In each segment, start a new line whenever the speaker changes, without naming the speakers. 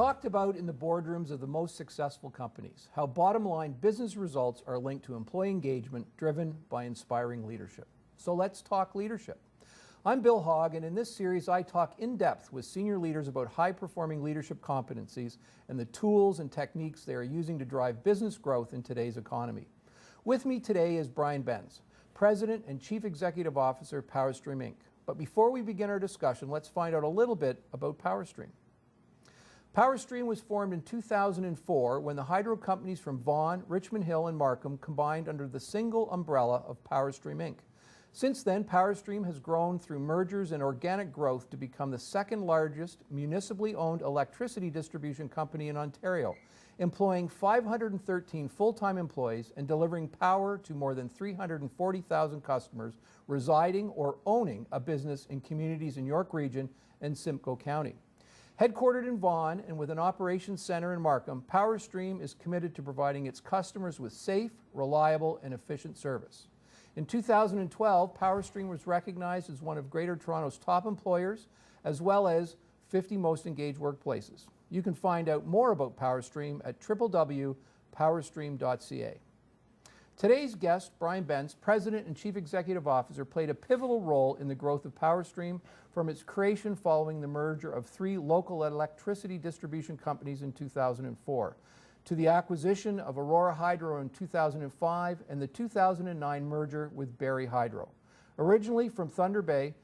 talked about in the boardrooms of the most successful companies, how bottom line business results are linked to employee engagement driven by inspiring leadership. So let's talk leadership. I'm Bill Hogg, and in this series I talk in depth with senior leaders about high-performing leadership competencies and the tools and techniques they are using to drive business growth in today's economy. With me today is Brian Bentz, President and Chief Executive Officer, PowerStream Inc. But before we begin our discussion, let's find out a little bit about PowerStream. PowerStream was formed in 2004 when the hydro companies from Vaughan, Richmond Hill and Markham combined under the single umbrella of PowerStream Inc. Since then, PowerStream has grown through mergers and organic growth to become the second largest municipally owned electricity distribution company in Ontario, employing 513 full-time employees and delivering power to more than 340,000 customers residing or owning a business in communities in York Region and Simcoe County. Headquartered in Vaughan and with an operations center in Markham, PowerStream is committed to providing its customers with safe, reliable, and efficient service. In 2012, PowerStream was recognized as one of Greater Toronto's top employers, as well as 50 most engaged workplaces. You can find out more about PowerStream at www.powerstream.ca. Today's guest, Brian Bentz, President and Chief Executive Officer, played a pivotal role in the growth of PowerStream from its creation following the merger of 3 local electricity distribution companies in 2004, to the acquisition of Aurora Hydro in 2005 and the 2009 merger with Barrie Hydro. Originally from Thunder Bay,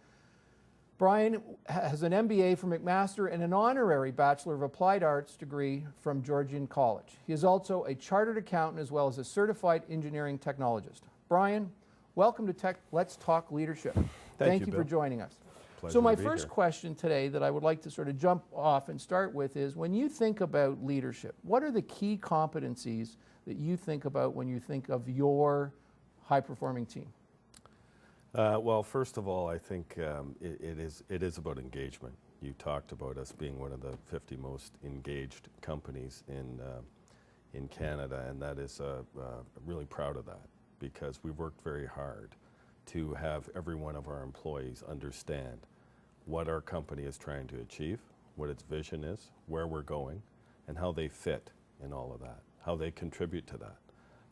Brian has an MBA from McMaster and an honorary Bachelor of Applied Arts degree from Georgian College. He is also a chartered accountant as well as a certified engineering technologist. Brian, welcome to Let's Talk Leadership. Thank you for joining us.
Pleasure
so my
to be
first
here.
question today that I would like to sort of jump off and start with is, when you think about leadership, what are the key competencies that you think about when you think of your high-performing team?
Well, first of all, I think it is about engagement. You talked about us being one of the 50 most engaged companies in Canada, and that is really proud of that, because we've worked very hard to have every one of our employees understand what our company is trying to achieve, what its vision is, where we're going, and how they fit in all of that, how they contribute to that,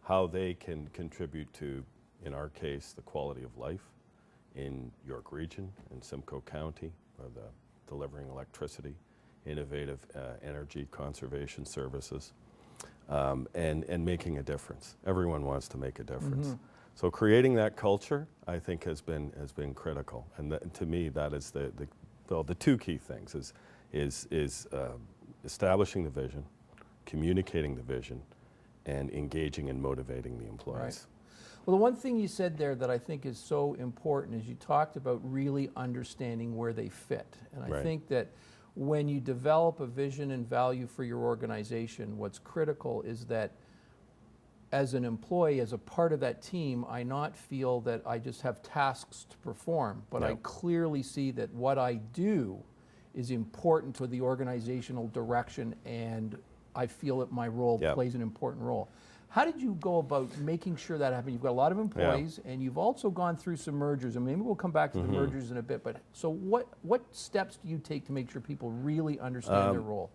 how they can contribute to, in our case, the quality of life in York Region, in Simcoe County, delivering electricity, innovative energy conservation services, and making a difference. Everyone wants to make a difference.
Mm-hmm.
So creating that culture, I think, has been critical. And to me, that is the two key things is establishing the vision, communicating the vision, and engaging and motivating the employees.
Right. Well, the one thing you said there that I think is so important is you talked about really understanding where they fit. And I think that when you develop a vision and value for your organization, what's critical is that as an employee, as a part of that team, I not feel that I just have tasks to perform, but I clearly see that what I do is important to the organizational direction, and I feel that my role plays an important role. How did you go about making sure that happened? You've got a lot of employees, and you've also gone through some mergers, and maybe we'll come back to the mergers in a bit, but so what steps do you take to make sure people really understand their role?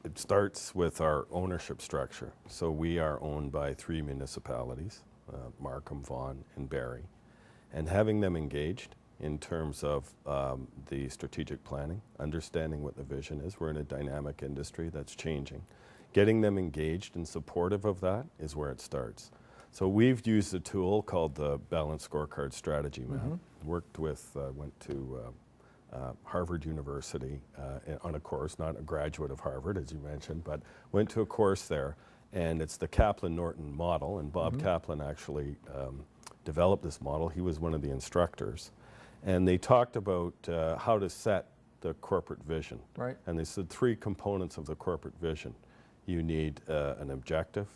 It starts with our ownership structure. So we are owned by 3 municipalities, Markham, Vaughan, and Barrie, and having them engaged in terms of the strategic planning, understanding what the vision is. We're in a dynamic industry that's changing. Getting them engaged and supportive of that is where it starts. So we've used a tool called the Balanced Scorecard Strategy Map. Worked with, went to Harvard University on a course, not a graduate of Harvard, as you mentioned, but went to a course there, and it's the Kaplan-Norton model, and Bob Kaplan actually developed this model. He was one of the instructors, and they talked about how to set the corporate vision.
Right.
And they said 3 components of the corporate vision. You need an objective,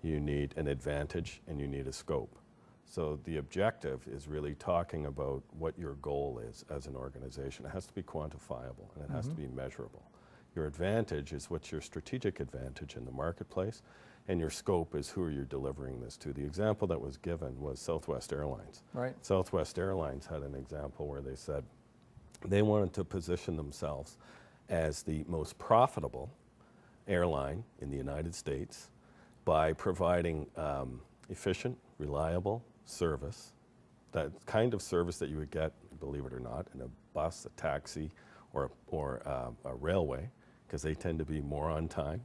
you need an advantage, and you need a scope. So the objective is really talking about what your goal is as an organization. It has to be quantifiable, and it has to be measurable. Your advantage is what's your strategic advantage in the marketplace, and your scope is who are you delivering this to. The example that was given was Southwest Airlines.
Right.
Southwest Airlines had an example where they said they wanted to position themselves as the most profitable airline in the United States by providing efficient, reliable service, that kind of service that you would get, believe it or not, in a bus, a taxi, or a railway, because they tend to be more on time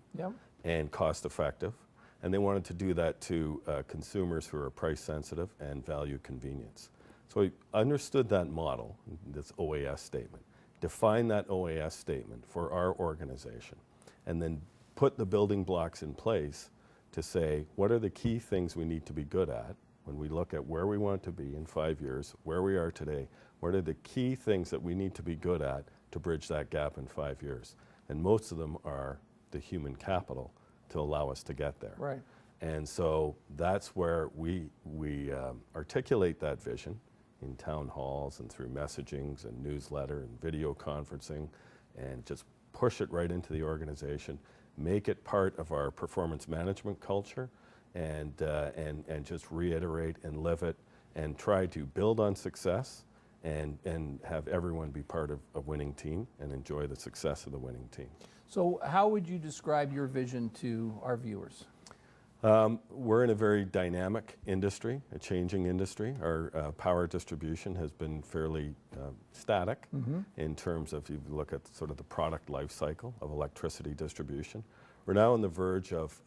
and cost effective. And they wanted to do that to consumers who are price sensitive and value convenience. So we understood that model, this OAS statement, defined that OAS statement for our organization, and then put the building blocks in place to say, what are the key things we need to be good at when we look at where we want to be in 5 years, where we are today, what are the key things that we need to be good at to bridge that gap in 5 years? And most of them are the human capital to allow us to get there.
Right.
And so that's where we articulate that vision in town halls and through messagings and newsletter and video conferencing, and just push it right into the organization, make it part of our performance management culture, and just reiterate and live it, and try to build on success and have everyone be part of a winning team and enjoy the success of the winning team.
So how would you describe your vision to our viewers?
We're in a very dynamic industry, a changing industry. Our power distribution has been fairly static in terms of, if you look at sort of the product life cycle of electricity distribution. We're now on the verge of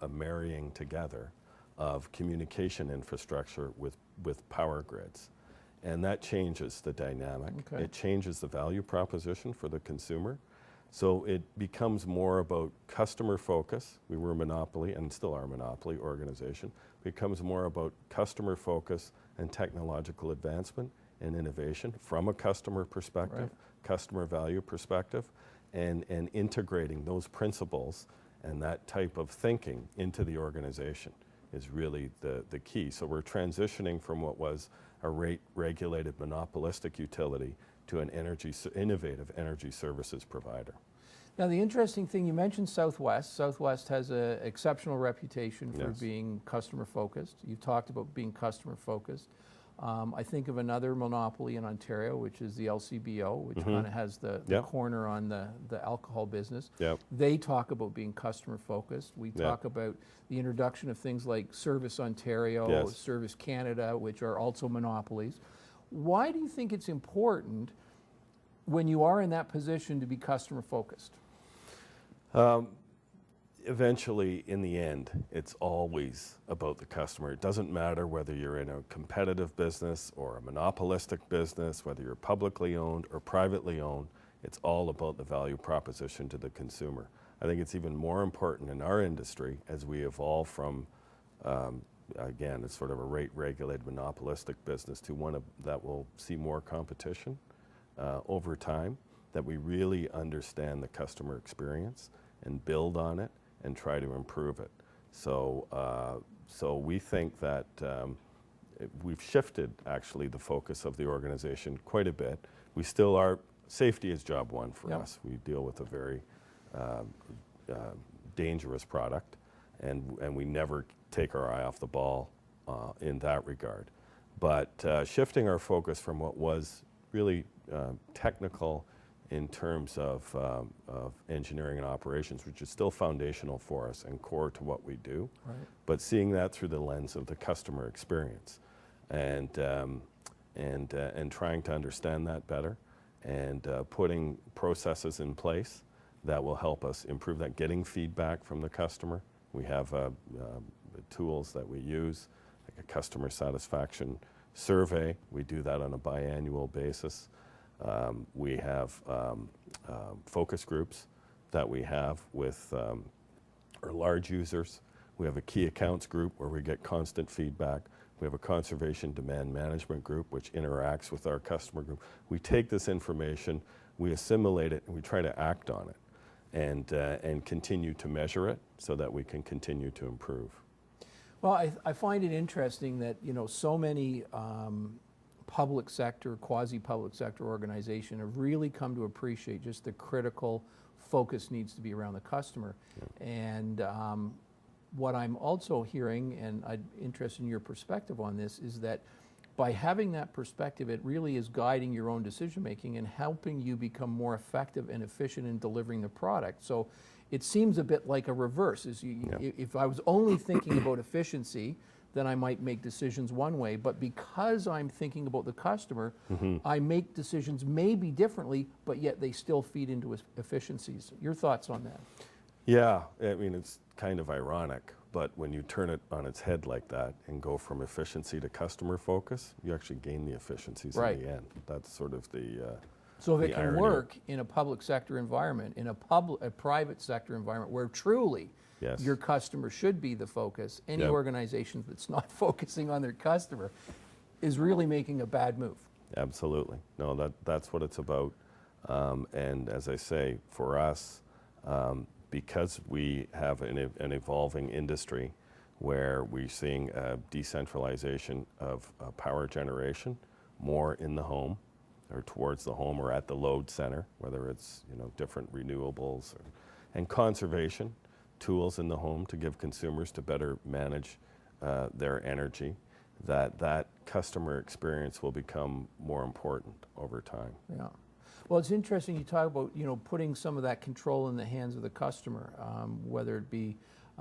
a marrying together of communication infrastructure with power grids. And that changes the dynamic.
Okay.
It changes the value proposition for the consumer. So it becomes more about customer focus. We were a monopoly and still are a monopoly organization. It becomes more about customer focus and technological advancement and innovation from a customer perspective, customer value perspective, and integrating those principles and that type of thinking into the organization is really the key. So we're transitioning from what was a rate-regulated monopolistic utility to an innovative energy services provider.
Now, the interesting thing, you mentioned Southwest. Southwest has an exceptional reputation for being customer-focused. You've talked about being customer-focused. I think of another monopoly in Ontario, which is the LCBO, which kind of has the corner on the alcohol business. They talk about being customer-focused. We talk about the introduction of things like Service Ontario, Service Canada, which are also monopolies. Why do you think it's important when you are in that position to be customer-focused?
Eventually, in the end, it's always about the customer. It doesn't matter whether you're in a competitive business or a monopolistic business, whether you're publicly owned or privately owned, it's all about the value proposition to the consumer. I think it's even more important in our industry as we evolve from, again, it's sort of a rate-regulated monopolistic business to one that will see more competition over time, that we really understand the customer experience and build on it and try to improve it. So we think that we've shifted actually the focus of the organization quite a bit. We still are, safety is job one for us. We deal with a very dangerous product, and we never take our eye off the ball in that regard. But shifting our focus from what was really technical in terms of engineering and operations, which is still foundational for us and core to what we do, but seeing that through the lens of the customer experience, and trying to understand that better, and putting processes in place that will help us improve that, getting feedback from the customer. We have tools that we use, like a customer satisfaction survey. We do that on a biannual basis. We have focus groups that we have with our large users. We have a key accounts group where we get constant feedback. We have a conservation demand management group which interacts with our customer group. We take this information, we assimilate it, and we try to act on it and continue to measure it so that we can continue to improve.
Well, I find it interesting that, you know, so many public sector, quasi-public sector organization have really come to appreciate just the critical focus needs to be around the customer. And what I'm also hearing, and I'm interested in your perspective on this, is that by having that perspective, it really is guiding your own decision making and helping you become more effective and efficient in delivering the product. So it seems a bit like a reverse. If I was only thinking about efficiency, then I might make decisions one way, but because I'm thinking about the customer, I make decisions maybe differently, but yet they still feed into efficiencies. Your thoughts on that?
Yeah, I mean, it's kind of ironic, but when you turn it on its head like that and go from efficiency to customer focus, you actually gain the efficiencies in the end. That's sort of the
So if it can
irony.
work in a public sector environment, in a private sector environment where truly your customer should be the focus, any organization that's not focusing on their customer is really making a bad move.
Absolutely. No, that's what it's about. And as I say, for us, because we have an evolving industry where we're seeing a decentralization of power generation more in the home or towards the home or at the load center, whether it's different renewables and conservation tools in the home to give consumers to better manage their energy, that customer experience will become more important over time.
Yeah. Well, it's interesting you talk about putting some of that control in the hands of the customer, whether it be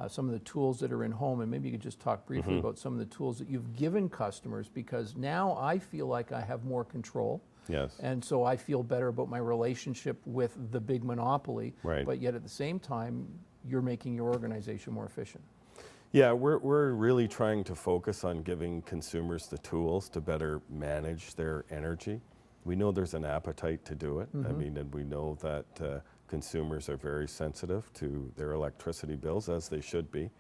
some of the tools that are in home, and maybe you could just talk briefly about some of the tools that you've given customers, because now I feel like I have more control.
Yes.
And so I feel better about my relationship with the big monopoly.
Right.
But yet at the same time, you're making your organization more efficient.
Yeah, we're really trying to focus on giving consumers the tools to better manage their energy. We know there's an appetite to do it. I mean, and we know that consumers are very sensitive to their electricity bills, as they should be.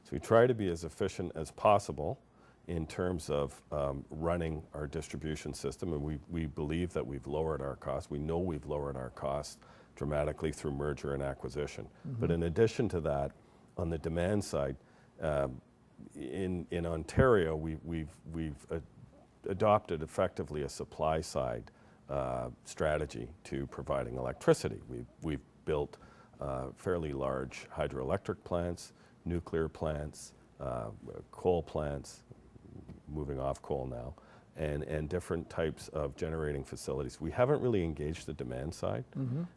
So we try to be as efficient as possible in terms of running our distribution system, and we believe that we've lowered our costs. We know we've lowered our costs dramatically through merger and acquisition. But in addition to that, on the demand side, in Ontario, we've adopted effectively a supply side strategy to providing electricity. We've built fairly large hydroelectric plants, nuclear plants, coal plants, moving off coal now, and different types of generating facilities. We haven't really engaged the demand side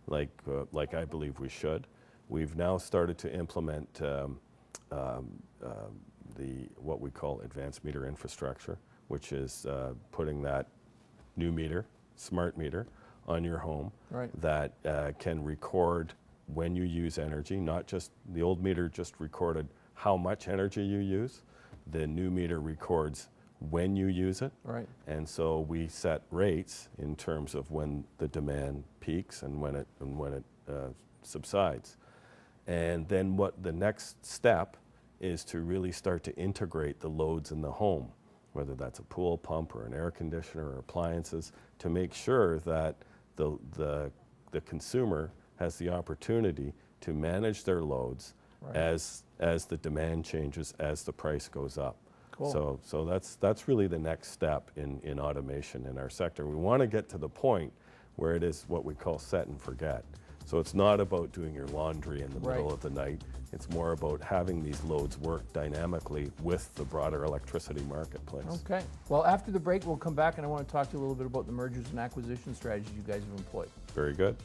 like I believe we should. We've now started to implement what we call advanced meter infrastructure, which is putting that new meter, smart meter, on your home that can record when you use energy. Not just the old meter just recorded how much energy you use. The new meter records when you use it. Right. And so we set rates in terms of when the demand peaks and when it subsides. And then what the next step is to really start to integrate the loads in the home, whether that's a pool pump or an air conditioner or appliances, to make sure that the consumer has the opportunity to manage their loads as the demand changes, as the price goes up. Cool. So that's really the next step in automation in our sector. We want to get to the point where it is what we call set and forget. So it's not about doing your laundry in the middle of the night. It's more about having these loads work dynamically with the broader electricity marketplace. Okay.
Well, after the break, we'll come back and I want to talk to you a little bit about the mergers and acquisition strategies you guys have employed.
Very good.